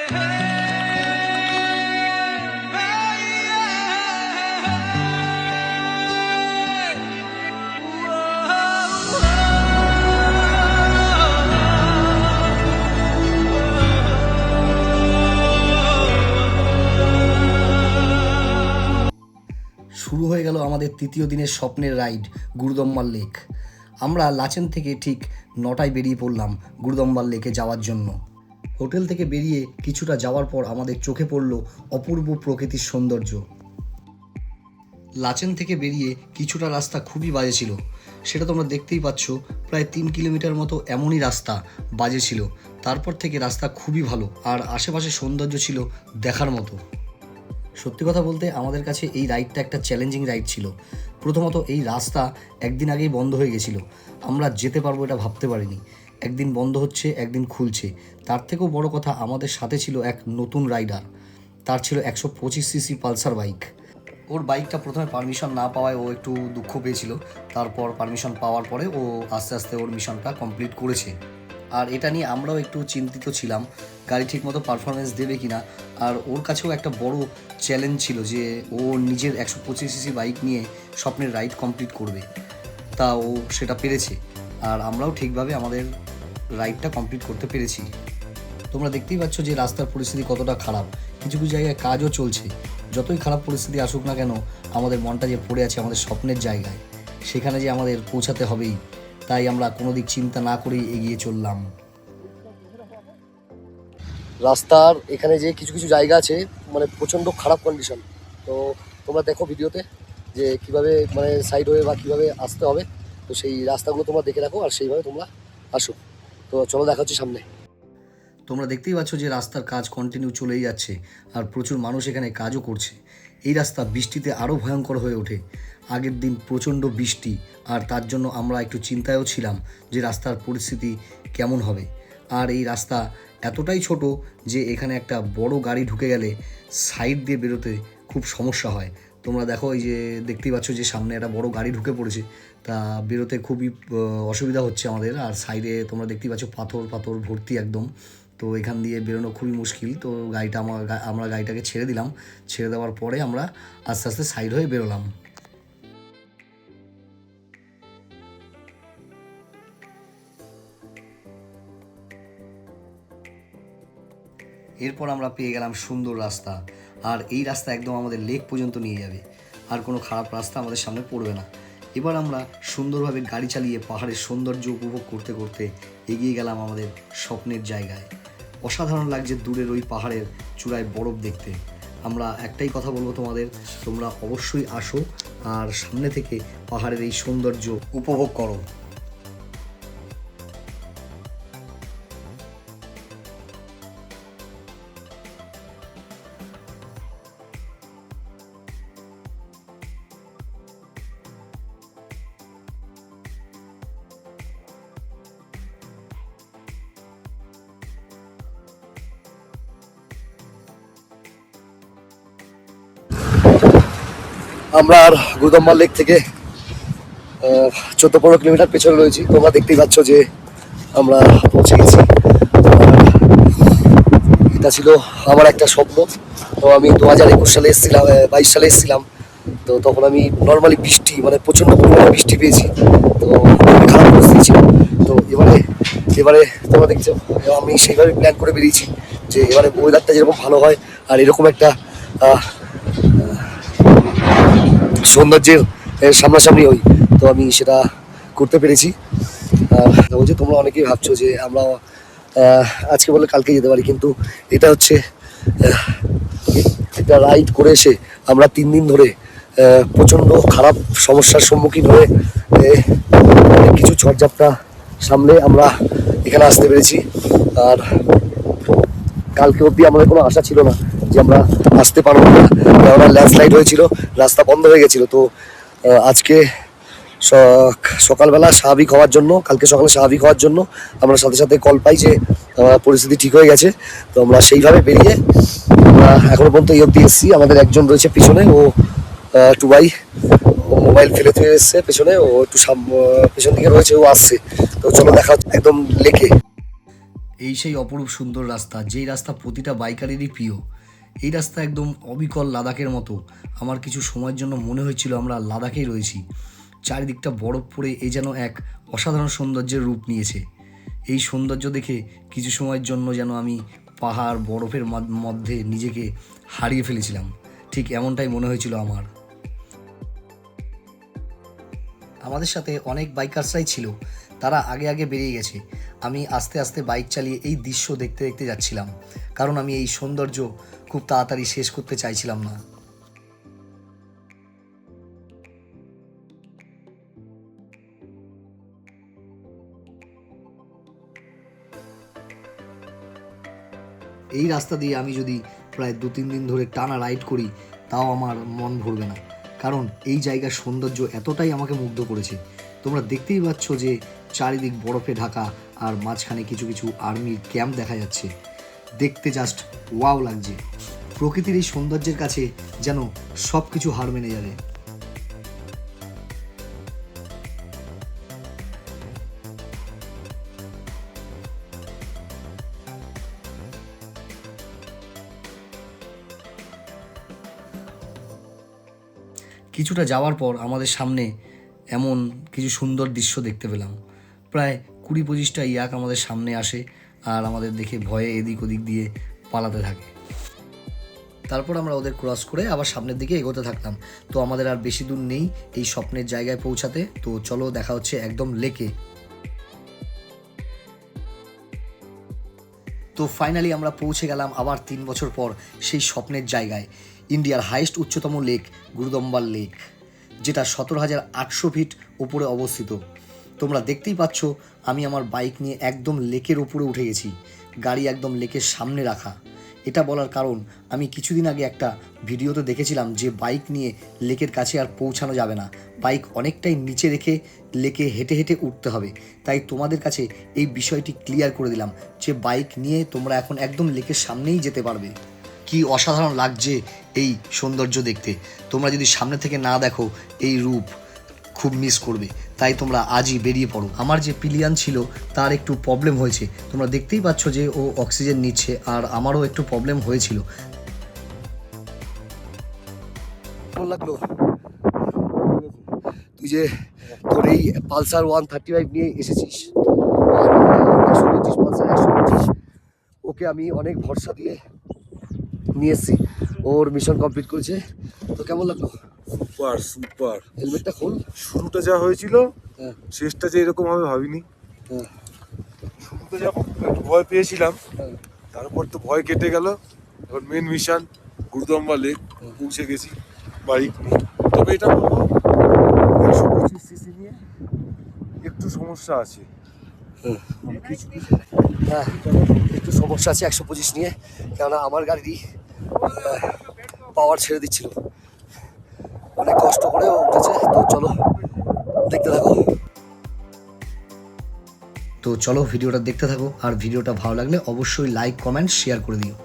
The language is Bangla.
শুরু হয়ে গেল আমাদের তৃতীয় দিনের স্বপ্নের রাইড গুরুদম্বার লেক। আমরা লাচেন থেকে ঠিক 9টায় বেরিয়ে পড়লাম গুরুদম্বার লেকে যাওয়ার জন্য। হোটেল থেকে বেরিয়ে কিছুটা যাওয়ার পর আমাদের চোখে পড়ল অপূর্ব প্রকৃতির সৌন্দর্য। লাচেন থেকে বেরিয়ে কিছুটা রাস্তা খুবই বাজে ছিল, সেটা তোমরা দেখতেই পাচ্ছ। প্রায় 3 কিলোমিটার মতো এমনই রাস্তা বাজে ছিল। তারপর থেকে রাস্তা খুবই ভালো আর আশেপাশে সৌন্দর্য ছিল দেখার মতো। সত্যি কথা বলতে আমাদের কাছে এই রাইডটা একটা চ্যালেঞ্জিং রাইড ছিল। প্রথমত এই রাস্তা একদিন আগেই বন্ধ হয়ে গেছিলো, আমরা যেতে পারবো এটা ভাবতে পারিনি। একদিন বন্ধ হচ্ছে, একদিন খুলছে। তার থেকেও বড় কথা, আমাদের সাথে ছিল এক নতুন রাইডার, তার ছিল 125 সিসি পালসার বাইক। ওর বাইকটা প্রথমে পারমিশন না পাওয়ায় ও একটু দুঃখ পেয়েছিল। তারপর পারমিশন পাওয়ার পরে ও আস্তে আস্তে ওর মিশনটা কমপ্লিট করেছে। আর এটা নিয়ে আমরাও একটু চিন্তিত ছিলাম, গাড়ি ঠিকমতো পারফরমেন্স দেবে কিনা। আর ওর কাছেও একটা বড় চ্যালেঞ্জ ছিল যে ও নিজের 125 সিসি বাইক নিয়ে স্বপ্নের রাইড কমপ্লিট করবে। তা ও সেটা পেরেছে, আর আমরাও ঠিকভাবে আমাদের রাইডটা কমপ্লিট করতে পেরেছি। তোমরা দেখতেই পাচ্ছ যে রাস্তার পরিস্থিতি কতটা খারাপ, কিছু কিছু জায়গায় কাজও চলছে। যতই খারাপ পরিস্থিতি আসুক না কেন, আমাদের মনটা যে পড়ে আছে আমাদের স্বপ্নের জায়গায়, সেখানে যে আমাদের পৌঁছাতে হবেই, তাই আমরা কোনো দিক চিন্তা না করেই এগিয়ে চললাম। রাস্তার এখানে যে কিছু কিছু জায়গা আছে মানে প্রচণ্ড খারাপ কন্ডিশন, তো তোমরা দেখো ভিডিওতে যে কীভাবে মানে সাইড হয়ে বা কীভাবে আসতে হবে। তো সেই রাস্তাগুলো তোমরা দেখে রাখো আর সেইভাবে তোমরা আসো। তো চলো দেখা হচ্ছে সামনে। তোমরা দেখতেই পাচ্ছ যে রাস্তার কাজ কন্টিনিউ চলেই যাচ্ছে আর প্রচুর মানুষ এখানে কাজও করছে। এই রাস্তা বৃষ্টিতে আরও ভয়ঙ্কর হয়ে ওঠে। আগের দিন প্রচণ্ড বৃষ্টি, আর তার জন্য আমরা একটু চিন্তায়ও ছিলাম যে রাস্তার পরিস্থিতি কেমন হবে। আর এই রাস্তা এতটাই ছোট যে এখানে একটা বড় গাড়ি ঢুকে গেলে সাইড দিয়ে বেরোতে খুব সমস্যা হয়। তোমরা দেখো, এই যে দেখতেই পাচ্ছ যে সামনে একটা বড় গাড়ি ঢুকে পড়েছে, তা বেরোতে খুবই অসুবিধা হচ্ছে আমাদের। আর সাইডে তোমরা দেখতেই পাচ্ছ পাথর পাথর ভর্তি একদম, তো এখান দিয়ে বেরোনো খুবই মুশকিল। তো আমরা গাড়িটাকে ছেড়ে দিলাম। ছেড়ে দেওয়ার পরে আমরা আস্তে আস্তে সাইড হয়ে বেরোলাম। এরপর আমরা পেয়ে গেলাম সুন্দর রাস্তা, আর এই রাস্তা একদম আমাদের লেক পর্যন্ত নিয়ে যাবে, আর কোনো খারাপ রাস্তা আমাদের সামনে পড়বে না। এবার আমরা সুন্দরভাবে গাড়ি চালিয়ে পাহাড়ের সৌন্দর্য উপভোগ করতে করতে এগিয়ে গেলাম আমাদের স্বপ্নের জায়গায়। অসাধারণ লাগছে দূরের ওই পাহাড়ের চূড়ায় বরফ দেখতে। আমরা একটাই কথা বলবো তোমাদের, তোমরা অবশ্যই আসো আর সামনে থেকে পাহাড়ের এই সৌন্দর্য উপভোগ করো। আমরা আর গুরুদম্বার লেক থেকে 14-15 কিলোমিটার পেছনে রয়েছি। তোমরা দেখতেই পাচ্ছ যে আমরা পৌঁছে গেছি। এটা ছিল আমার একটা স্বপ্ন। তো আমি 2021 সালে এসেছিলাম, 22 সালে এসেছিলাম। তো তখন আমি নর্মালি বৃষ্টি মানে প্রচণ্ড পরিমাণে বৃষ্টি পেয়েছি, তো খারাপ পরিস্থিতি ছিল। তো এবারে তোমরা দেখছো আমি সেইভাবে প্ল্যান করে বেরিয়েছি যে এবারে ওয়েদারটা যেরকম ভালো হয় আর এরকম একটা সৌন্দর্যের সামনাসামনি হই, তো আমি সেটা করতে পেরেছি। আর বলছি তোমরা অনেকেই ভাবছো যে আমরা আজকে বলে কালকে যেতে পারি, কিন্তু এটা হচ্ছে একটা রাইড করে এসে আমরা 3 দিন ধরে প্রচণ্ড খারাপ সমস্যার সম্মুখীন হয়ে অনেক কিছু ঝড়ঝাপটা সামলে আমরা এখানে আসতে পেরেছি। আর কালকে অবধি আমাদের কোনো আশা ছিল না যে আমরা আসতে পারবো না, কেননা ল্যান্ডস্লাইড হয়েছিল, রাস্তা বন্ধ হয়ে গেছিলো। তো আজকে সকালবেলা স্বাভাবিক হওয়ার জন্য, কালকে সকালে স্বাভাবিক হওয়ার জন্য আমরা সাথে সাথে কল পাই যে পরিস্থিতি ঠিক হয়ে গেছে। তো আমরা সেইভাবে বেরিয়ে আমরা এখনো পর্যন্ত এই অবধি এসেছি। আমাদের একজন রয়েছে পিছনে, ও টুবাই, ও মোবাইল ফেলে দিয়ে এসছে পেছনে, ও একটু পেছন দিকে রয়েছে, ও আসছে। তো চলো দেখা একদম লেকে। এই সেই অপরূপ সুন্দর রাস্তা, যেই রাস্তা প্রতিটা বাইকারেরই প্রিয়। এই রাস্তা একদম অবিকল লাদাখের মতো। আমার কিছু সময়ের জন্য মনে হয়েছিল আমরা লাদাখেই রয়েছি। চারিদিকটা বরফ পড়ে এ যেন এক অসাধারণ সৌন্দর্যের রূপ নিয়েছে। এই সৌন্দর্য দেখে কিছু সময়ের জন্য যেন আমি পাহাড় বরফের মধ্যে নিজেকে হারিয়ে ফেলেছিলাম। ঠিক এমনটাই মনে হয়েছিল আমার। আমাদের সাথে অনেক বাইকার্সরাই ছিল, তারা আগে আগে বেরিয়ে গেছে। আমি আস্তে আস্তে বাইক চালিয়ে এই দৃশ্য দেখতে দেখতে যাচ্ছিলাম, কারণ আমি এই সৌন্দর্য খুব তাড়াতাড়ি শেষ করতে চাইছিলাম না। এই রাস্তা দিয়ে আমি যদি প্রায় 2-3 দিন ধরে টানা রাইড করি তাও আমার মন ভরবে না, কারণ এই জায়গার সৌন্দর্য এতটাই আমাকে মুগ্ধ করেছে। তোমরা দেখতেই পাচ্ছ যে চারিদিক বরফে ঢাকা আর মাঝখানে কিছু কিছু আর্মির ক্যাম্প দেখা যাচ্ছে। দেখতে জাস্ট ওয়াও লাগছে। প্রকৃতির এই সৌন্দর্যের কাছে যেন সব কিছু হার মেনে যাবে। কিছুটা যাওয়ার পর আমাদের সামনে এমন কিছু সুন্দর দৃশ্য দেখতে পেলাম। প্রায় 20-25টা ইয়াক আমাদের সামনে আসে আর আমাদের দেখে ভয়ে এদিক ওদিক দিয়ে পালাতে থাকে। তারপর আমরা ওদের ক্রস করে আবার সামনের দিকে এগোতে থাকলাম। তো আমাদের আর বেশি দূর নেই এই স্বপ্নের জায়গায় পৌঁছাতে। তো চলো দেখা হচ্ছে একদম লেকে। তো ফাইনালি আমরা পৌঁছে গেলাম আবার 3 বছর পর সেই স্বপ্নের জায়গায়, ইন্ডিয়ার হাইয়েস্ট উচ্চতম লেক গুরুদম্বার লেক, যেটা 17,800 ফিট উপরে অবস্থিত। তোমরা দেখতেই পাচ্ছ আমি আমার বাইক নিয়ে একদম লেকের উপরে উঠে গেছি, গাড়ি একদম লেকের সামনে রাখা। এটা বলার কারণ আমি কিছুদিন আগে একটা ভিডিওতে দেখেছিলাম যে বাইক নিয়ে লেকের কাছে আর পৌঁছানো যাবে না, বাইক অনেকটাই নিচে রেখে লেকে হেঁটে হেঁটে উঠতে হবে। তাই তোমাদের কাছে এই বিষয়টি ক্লিয়ার করে দিলাম যে বাইক নিয়ে তোমরা এখন একদম লেকের সামনেই যেতে পারবে। কি অসাধারণ লাগছে এই সৌন্দর্য দেখতে। তোমরা যদি সামনে থেকে না দেখো এই রূপ খুব মিস করবে। তাই তোমরা আজই বেরিয়ে পড়ো। আমার যে পিলিয়ান ছিল তার একটু প্রবলেম হয়েছে, তোমরা দেখতেই পাচ্ছ যে ও অক্সিজেন নিচ্ছে, আর আমারও একটু প্রবলেম হয়েছিল। কেমন লাগলো তুই যে তোর এই পালসার 135 নিয়ে এসেছিস? 125 পালসার 125, ওকে আমি অনেক ভরসা দিয়ে নিয়ে এসেছি। ওর মিশন কমপ্লিট করেছে। তো কেমন লাগলো? Super super. হেলমেটটা খোল। শুরুটা যা হয়েছিল, হ্যাঁ শেষটা যে এরকম হবে ভাবিনি। হ্যাঁ শুরুতে যখন একটু ভয় পেয়েছিলাম, হ্যাঁ। তারপর তো ভয় কেটে গেল। এখন মেন মিশন গুরুদম্বা লেক পৌঁছে গেছি বাইক নিয়ে। তবে এটা বলবো 125 সিসি নিয়ে একটু সমস্যা আছে। হ্যাঁ একটু সমস্যা আছে 125 নিয়ে, কেননা আমার গাড়ি পাওয়ার ছেড়ে দিচ্ছিল, অনেক কষ্ট করে উঠেছে। তো চলো দেখতে থাকো। তো চলো ভিডিওটা দেখতে থাকো, আর ভিডিওটা ভালো লাগলে অবশ্যই লাইক কমেন্ট শেয়ার করে দিও।